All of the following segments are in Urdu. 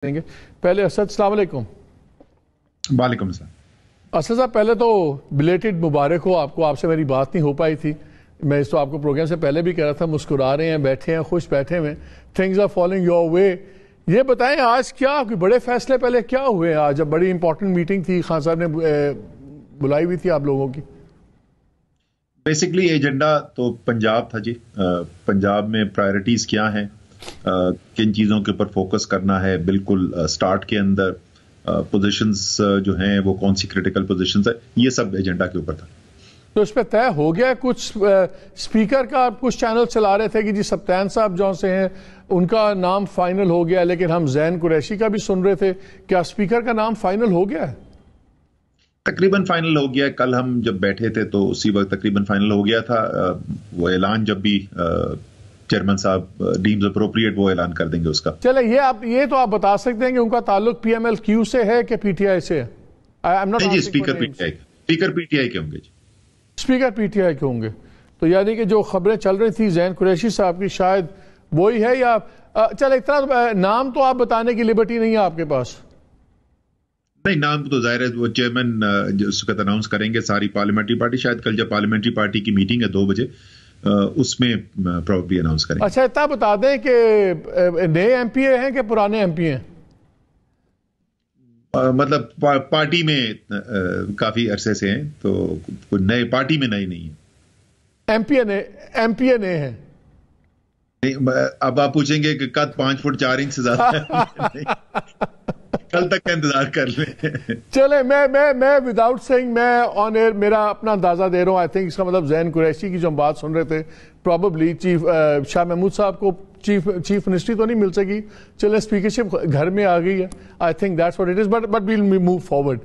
دیں گے. پہلے اسد السلام علیکم. وعلیکم السلام. اسد صاحب پہلے تو بلیٹڈ مبارک ہو آپ کو. آپ سے میری بات نہیں ہو پائی تھی. میں اس تو آپ کو پروگرام سے پہلے بھی کہہ رہا تھا. مسکرا رہے ہیں, بیٹھے ہیں, خوش بیٹھے ہوئے. Things are following your way. یہ بتائیں آج کیا کوئی بڑے فیصلے پہلے کیا ہوئے؟ آج جب بڑی امپورٹنٹ میٹنگ تھی, خان صاحب نے بلائی ہوئی تھی آپ لوگوں کی. بیسکلی ایجنڈا تو پنجاب تھا جی. پنجاب میں پرائرٹیز کیا ہیں, کن چیزوں کے اوپر فوکس کرنا ہے. بالکل سٹارٹ کے اندر پوزیشنز جو ہیں وہ کون سی کریٹیکل پوزیشنز ہیں, یہ سب ایجنڈا کے اوپر تھا. تو اس پہ طے ہو گیا کچھ؟ اسپیکر کا کچھ چینل چلا رہے تھے کہ جی سبطین صاحب جو سے ہیں ان کا نام فائنل ہو گیا, لیکن ہم زین قریشی کا بھی سن رہے تھے. کیا اسپیکر کا نام فائنل ہو گیا ہے؟ تقریباً فائنل ہو گیا ہے. کل ہم جب بیٹھے تھے تو اسی وقت تقریباً فائنل ہو گیا تھا. وہ اعلان جب بھی چیئرمین صاحب ڈیمز اپروپریٹ وہ اعلان کر دیں گے اس کا. چلے یہ تو آپ بتا سکتے ہیں کہ ان کا تعلق پی ایم ایل کیو سے ہے کہ پی ٹی آئی سے ہے؟ جی اسپیکر پی ٹی آئی کے ہوں گے. جی اسپیکر پی ٹی آئی کے ہوں گے. تو یعنی کہ جو خبریں چل رہی تھی زین قریشی صاحب کی شاید وہی ہے, یا چلے اتنا نام تو آپ بتانے کی لبرٹی نہیں ہے آپ کے پاس؟ نہیں, نام تو ظاہر ہے وہ چیئرمین اس وقت اناؤنس کریں گے. ساری پارلیمنٹری پارٹی, شاید کل جب پارلیمنٹری پارٹی کی میٹنگ ہے 2 بجے, اس میں پروبیبلی اناؤنس کریں گے. اچھا اتنا بتا دیں کہ نئے ایم پی اے ہیں کہ پرانے ایم پی ہیں؟ مطلب پارٹی میں کافی عرصے سے ہیں, تو نئے پارٹی میں نئے نہیں ہیں. ایم پی اے نئے ہیں. اب آپ پوچھیں گے کہ قد 5 فٹ 4 انچ سے زیادہ ہے. کل تک کا انتظار کر لیں. چلے میں وداؤٹ سینگ میں آن ایئر میرا اپنا اندازہ دے رہا ہوں. آئی تھنک اس کا مطلب زین قریشی کی جو ہم بات سن رہے تھے پراببلی چیف شاہ محمود صاحب کو چیف منسٹری تو نہیں مل سکی. چلے اسپیکرشپ گھر میں آ گئی ہے. I think that's what it is, but we'll move forward.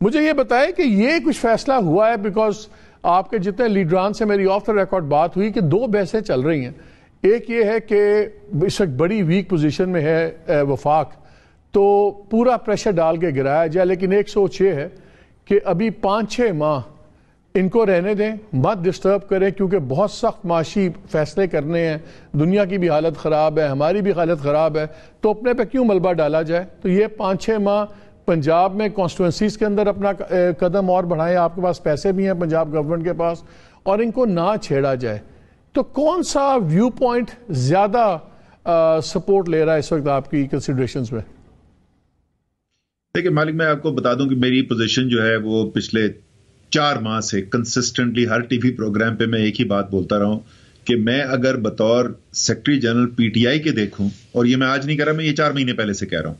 مجھے یہ بتائیں کہ یہ کچھ فیصلہ ہوا ہے؟ بیکاز آپ کے جتنے لیڈران سے میری آف دا ریکارڈ بات ہوئی کہ 2 بحثیں چل رہی ہیں. ایک یہ ہے کہ اس وقت بڑی ویک پوزیشن میں ہے وفاق, تو پورا پریشر ڈال کے گرایا جائے, لیکن ایک سوچ یہ ہے کہ ابھی 5-6 ماہ ان کو رہنے دیں, مت ڈسٹرب کریں, کیونکہ بہت سخت معاشی فیصلے کرنے ہیں. دنیا کی بھی حالت خراب ہے, ہماری بھی حالت خراب ہے, تو اپنے پہ کیوں ملبہ ڈالا جائے. تو یہ 5-6 ماہ پنجاب میں کانسٹیٹوئنسیز کے اندر اپنا قدم اور بڑھائیں. آپ کے پاس پیسے بھی ہیں پنجاب گورنمنٹ کے پاس, اور ان کو نہ چھیڑا جائے. تو کون سا ویو پوائنٹ زیادہ سپورٹ لے رہا ہے اس وقت آپ کی کنسیڈریشنز میں؟ دیکھیں مالک, میں آپ کو بتا دوں کہ میری پوزیشن جو ہے وہ پچھلے 4 ماہ سے کنسسٹنٹلی ہر ٹی وی پروگرام پہ میں ایک ہی بات بولتا رہا ہوں کہ میں اگر بطور secretary general P T I کے دیکھوں, اور یہ میں آج نہیں کہہ رہا, میں یہ 4 مہینے پہلے سے کہہ رہا ہوں,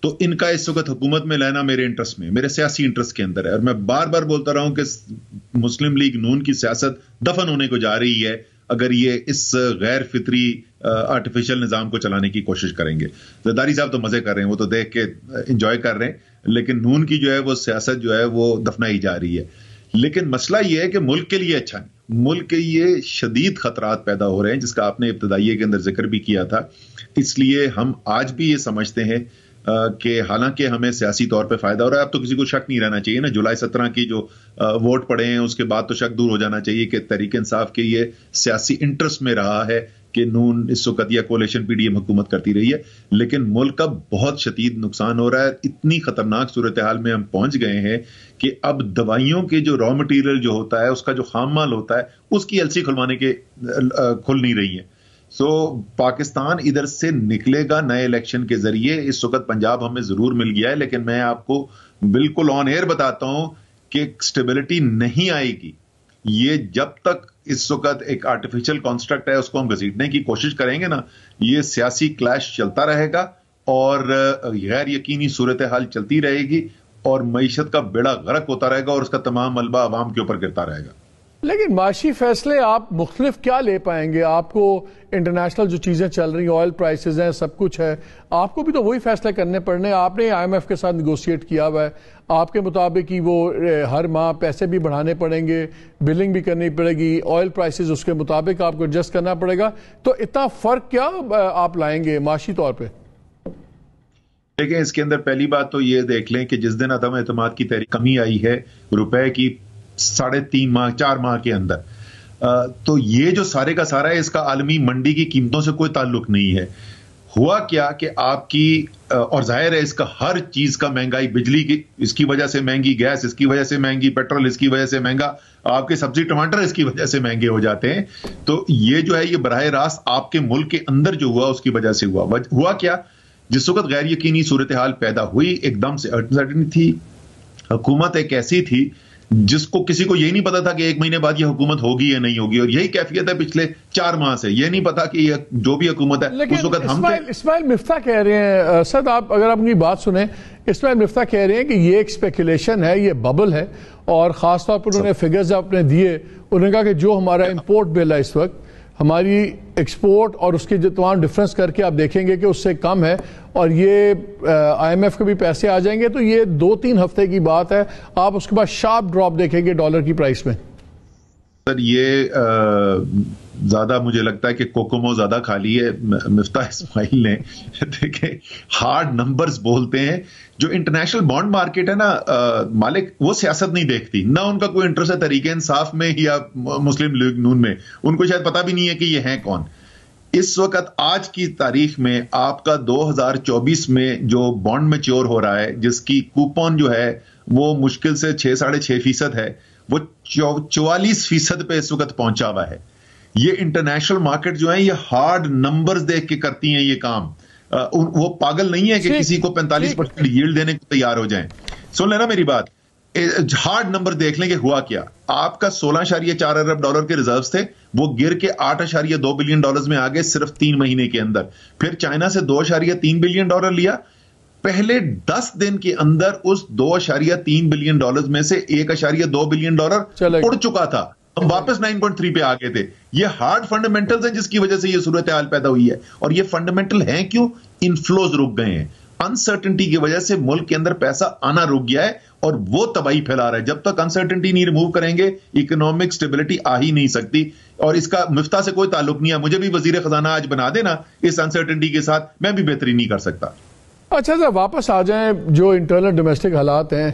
تو ان کا اس وقت حکومت میں لینا میرے انٹرسٹ میں, میرے سیاسی انٹرسٹ کے اندر ہے. اور میں بار بار بولتا رہا ہوں کہ مسلم لیگ نون کی سیاست دفن ہونے کو جا رہی ہے اگر یہ اس غیر فطری آرٹیفیشل نظام کو چلانے کی کوشش کریں گے. زرداری صاحب تو مزے کر رہے ہیں, وہ تو دیکھ کے انجوائے کر رہے ہیں, لیکن نون کی جو ہے وہ سیاست جو ہے وہ دفنائی جا رہی ہے. لیکن مسئلہ یہ ہے کہ ملک کے لیے اچھا نہیں, ملک کے یہ شدید خطرات پیدا ہو رہے ہیں جس کا آپ نے ابتدائیے کے اندر ذکر بھی کیا تھا. اس لیے ہم آج بھی یہ سمجھتے ہیں کہ حالانکہ ہمیں سیاسی طور پہ فائدہ ہو رہا ہے, اب تو کسی کو شک نہیں رہنا چاہیے نا. جولائی 17 کی جو ووٹ پڑے ہیں اس کے بعد تو شک دور ہو جانا چاہیے کہ تحریک انصاف کے یہ سیاسی انٹرسٹ میں رہا ہے کہ نون اس وقت یا کولیشن پی ڈی ایم حکومت کرتی رہی ہے. لیکن ملک کا بہت شدید نقصان ہو رہا ہے. اتنی خطرناک صورتحال میں ہم پہنچ گئے ہیں کہ اب دوائیوں کے جو را مٹیریل جو ہوتا ہے, اس کا جو خام مال ہوتا ہے, اس کی ایلسی کھلوانے کے کھل نہیں رہی ہیں. سو پاکستان ادھر سے نکلے گا نئے الیکشن کے ذریعے. اس وقت پنجاب ہمیں ضرور مل گیا ہے, لیکن میں آپ کو بالکل آن ایئر بتاتا ہوں کہ سٹیبلٹی نہیں آئے گی. یہ جب تک اس وقت ایک آرٹیفیشل کانسٹرکٹ ہے اس کو ہم گھسیٹنے کی کوشش کریں گے نا, یہ سیاسی کلیش چلتا رہے گا اور غیر یقینی صورتحال چلتی رہے گی, اور معیشت کا بیڑا غرق ہوتا رہے گا, اور اس کا تمام ملبہ عوام کے اوپر گرتا رہے گا. لیکن معاشی فیصلے آپ مختلف کیا لے پائیں گے؟ آپ کو انٹرنیشنل جو چیزیں چل رہی ہیں, آئل پرائسز ہیں, سب کچھ ہے, آپ کو بھی تو وہی فیصلے کرنے پڑنے. آپ نے آئی ایم ایف کے ساتھ نیگوشیٹ کیا ہوا ہے, آپ کے مطابق ہی وہ ہر ماہ پیسے بھی بڑھانے پڑیں گے, بلنگ بھی کرنی پڑے گی, آئل پرائسز اس کے مطابق آپ کو ایڈجسٹ کرنا پڑے گا. تو اتنا فرق کیا آپ لائیں گے معاشی طور پہ؟ دیکھیں اس کے اندر پہلی بات تو یہ دیکھ لیں کہ جس دن عدم اعتماد کی تحریک کمی آئی ہے روپے کی 3.5 ماہ 4 ماہ کے اندر, تو یہ جو سارے کا سارا ہے اس کا عالمی منڈی کی قیمتوں سے کوئی تعلق نہیں ہے. ہوا کیا کہ آپ کی اور ظاہر ہے اس کا ہر چیز کا مہنگائی، بجلی کی اس کی وجہ سے مہنگی، گیس اس کی وجہ سے مہنگی، پیٹرول اس کی وجہ سے مہنگا، آپ کے سبزی ٹماٹر اس کی وجہ سے مہنگے ہو جاتے ہیں. تو یہ جو ہے یہ براہ راست آپ کے ملک کے اندر جو ہوا اس کی وجہ سے ہوا کیا. جس وقت غیر یقینی صورتحال پیدا ہوئی، ایک دم سے انسرٹنٹی تھی. حکومت ایک ایسی تھی جس کو کسی کو یہی نہیں پتا تھا کہ ایک مہینے بعد یہ حکومت ہوگی یا نہیں ہوگی، اور یہی کیفیت ہے پچھلے 4 ماہ سے. یہ نہیں پتا کہ یہ جو بھی حکومت ہے اس وقت ہم اسماعیل مفتاح کہہ رہے ہیں، سر آپ اگر آپ کی بات سنیں، اسماعیل مفتاح کہہ رہے ہیں کہ یہ ایک اسپیکولیشن ہے، یہ ببل ہے، اور خاص طور پر انہوں نے فگرز اپنے دیے. انہوں نے کہا کہ جو ہمارا امپورٹ بل ہے اس وقت، ہماری ایکسپورٹ اور اس کے جو تمام ڈفرنس کر کے آپ دیکھیں گے کہ اس سے کم ہے، اور یہ آئی ایم ایف کے بھی پیسے آ جائیں گے تو یہ 2-3 ہفتے کی بات ہے. آپ اس کے بعد شارپ ڈراپ دیکھیں گے ڈالر کی پرائس میں. سر یہ زیادہ مجھے لگتا ہے کہ کوکومو زیادہ کھا لی ہے مفتاح اسماعیل نے. دیکھیں ہارڈ نمبرز بولتے ہیں. جو انٹرنیشنل بانڈ مارکیٹ ہے نا مالک، وہ سیاست نہیں دیکھتی، نہ ان کا کوئی انٹرسٹ ہے تحریک انصاف میں یا مسلم لیگ نون میں. ان کو شاید پتا بھی نہیں ہے کہ یہ ہیں کون. اس وقت آج کی تاریخ میں آپ کا 2024 میں جو بانڈ میچور ہو رہا ہے، جس کی کوپن جو ہے وہ مشکل سے 6-6.5% ہے، وہ 44% پہ اس وقت پہنچا ہوا ہے. یہ انٹرنیشنل مارکیٹ جو ہیں یہ ہارڈ نمبرز دیکھ کے کرتی ہیں یہ کام. وہ پاگل نہیں ہے کہ کسی کو 45% ییلڈ دینے کو تیار ہو جائیں. سن لینا میری بات، ہارڈ نمبر دیکھ لیں کہ ہوا کیا. آپ کا 16.4 ارب ڈالر کے ریزروز تھے، وہ گر کے 8.2 بلین ڈالرز میں آگے صرف 3 مہینے کے اندر. پھر چائنا سے 2.3 بلین ڈالر لیا. پہلے 10 دن کے اندر اس 2.3 بلین ڈالرز میں سے 1.2 بلین ڈالر اڑ چکا تھا. ہم واپس 9.3 پہ آگے تھے. یہ ہارڈ فنڈامنٹلز ہیں جس کی وجہ سے یہ صورتحال پیدا ہوئی ہے. اور یہ فنڈامنٹل ہیں کیوں؟ انفلوز رک گئے ہیں. انسرٹنٹی کی وجہ سے ملک کے اندر پیسہ آنا رک گیا ہے اور وہ تباہی پھیلا رہا ہے. جب تک انسرٹنٹی نہیں ریموو کریں گے اکنامک سٹیبلٹی آ ہی نہیں سکتی. اور اس کا مفتاح سے کوئی تعلق نہیں ہے. مجھے بھی وزیر خزانہ آج بنا دینا اس انسرٹنٹی کے ساتھ، میں بھی بہتری نہیں کر سکتا. اچھا سر واپس آ جائیں جو انٹرنل ڈومیسٹک حالات ہیں.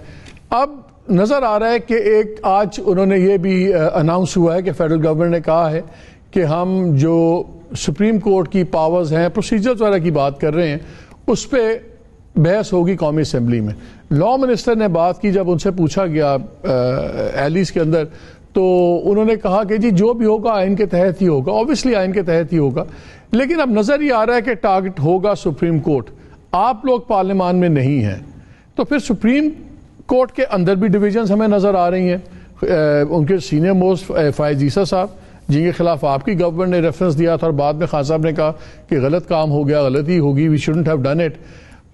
اب نظر آ رہا ہے کہ ایک آج انہوں نے یہ بھی اناؤنس ہوا ہے کہ فیڈرل گورنمنٹ نے کہا ہے کہ ہم جو سپریم کورٹ کی پاورز ہیں، پروسیجرز وغیرہ کی بات کر رہے ہیں، اس پہ بحث ہوگی قومی اسمبلی میں. لا منسٹر نے بات کی، جب ان سے پوچھا گیا ایلیز کے اندر، تو انہوں نے کہا کہ جی جو بھی ہوگا آئین کے تحت ہی ہوگا. اوبیسلی آئین کے تحت ہی ہوگا، لیکن اب نظر یہ آ رہا ہے کہ ٹارگٹ ہوگا سپریم کورٹ. آپ لوگ پارلیمان میں نہیں ہیں تو پھر سپریم کورٹ کے اندر بھی ڈویژنز ہمیں نظر آ رہی ہیں. ان کے سینئر موسٹ فائز عیسیٰ صاحب جن کے خلاف آپ کی گورنمنٹ نے ریفرنس دیا تھا اور بعد میں خان صاحب نے کہا کہ غلط کام ہو گیا، غلطی ہوگی، we shouldn't have done it,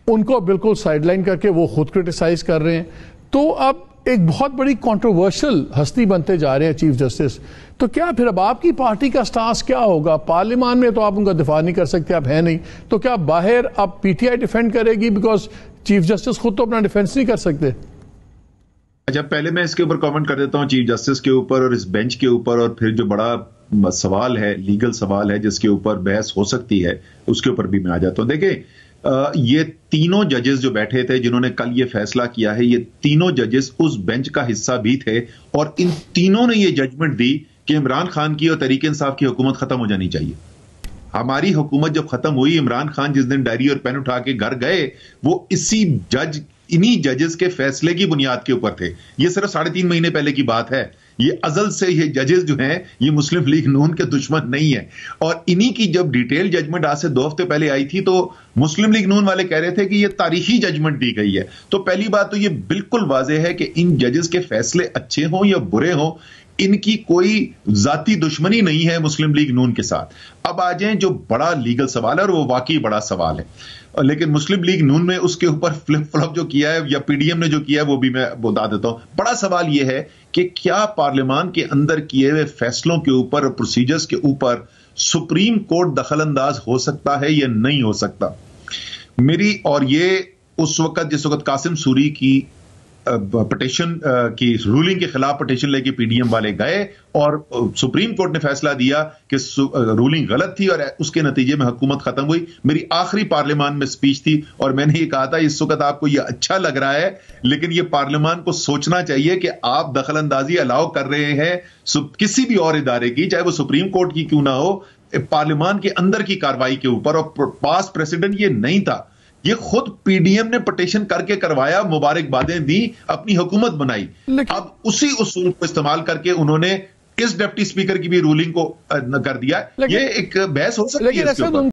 ان کو بالکل سائڈ لائن کر کے وہ خود کرٹیسائز کر رہے ہیں. تو اب ایک بہت بڑی کنٹروورشل ہستی بنتے جا رہے ہیں چیف جسٹس. تو کیا پھر اب آپ کی پارٹی کا سٹانس کیا ہوگا؟ پارلیمان میں تو آپ ان کا دفاع نہیں کر سکتے، آپ ہیں نہیں، تو کیا باہر اب پی ٹی آئی ڈیفینڈ کرے گی؟ بیکاز چیف جسٹس خود تو اپنا ڈیفینس نہیں کر سکتے. اچھا پہلے میں اس کے اوپر کامنٹ کر دیتا ہوں چیف جسٹس کے اوپر اور اس بینچ کے اوپر، اور پھر جو بڑا سوال ہے، لیگل سوال ہے جس کے اوپر بحث ہو سکتی ہے، اس کے اوپر بھی میں آ جاتا ہوں. دیکھیں یہ تینوں ججز جو بیٹھے تھے جنہوں نے کل یہ فیصلہ کیا ہے، یہ تینوں ججز اس بینچ کا حصہ بھی تھے، اور ان تینوں نے یہ ججمنٹ دی کہ عمران خان کی اور تحریک انصاف کی حکومت ختم ہو جانی چاہیے. ہماری حکومت جب ختم ہوئی، عمران خان جس دن ڈائری اور پین اٹھا کے گھر گئے، وہ انہی ججز کے فیصلے کی بنیاد کے اوپر تھے. یہ صرف 3.5 مہینے پہلے کی بات ہے. یہ ازل سے یہ ججز جو ہیں یہ مسلم لیگ نون کے دشمن نہیں ہیں. اور انہی کی جب ڈیٹیل ججمنٹ آج سے 2 ہفتے پہلے آئی تھی تو مسلم لیگ نون والے کہہ رہے تھے کہ یہ تاریخی ججمنٹ دی گئی ہے. تو پہلی بات تو یہ بالکل واضح ہے کہ ان ججز کے فیصلے اچھے ہوں یا برے ہوں، ان کی کوئی ذاتی دشمنی نہیں ہے مسلم لیگ نون کے ساتھ. اب آ جائیں جو بڑا لیگل سوال ہے، اور وہ واقعی بڑا سوال ہے، لیکن مسلم لیگ نون میں اس کے اوپر فلپ فلاپ جو کیا ہے یا پی ڈی ایم نے جو کیا ہے وہ بھی میں بتا دیتا ہوں. بڑا سوال یہ ہے کہ کیا پارلیمان کے اندر کیے ہوئے فیصلوں کے اوپر اور پروسیجرز کے اوپر سپریم کورٹ دخل انداز ہو سکتا ہے یا نہیں ہو سکتا. میری اور یہ اس وقت جس وقت قاسم سوری کی پٹیشن کی رولنگ کے خلاف پٹیشن لے کے پی ڈی ایم والے گئے اور سپریم کورٹ نے فیصلہ دیا کہ رولنگ غلط تھی اور اس کے نتیجے میں حکومت ختم ہوئی. میری آخری پارلیمان میں سپیچ تھی اور میں نے یہ کہا تھا اس وقت آپ کو یہ اچھا لگ رہا ہے، لیکن یہ پارلیمان کو سوچنا چاہیے کہ آپ دخل اندازی الاؤ کر رہے ہیں کسی بھی اور ادارے کی، چاہے وہ سپریم کورٹ کی کیوں نہ ہو. پارلیمان کے اندر کی کاروائی کے اوپر، اور پاس پریسیڈنٹ یہ نہیں تھا، یہ خود پی ڈی ایم نے پٹیشن کر کے کروایا، مبارکبادیں دی، اپنی حکومت بنائی. اب اسی اصول کو استعمال کر کے انہوں نے اس ڈپٹی اسپیکر کی بھی رولنگ کو کر دیا. یہ ایک بحث ہو سکتی ہے اس کے اوپر.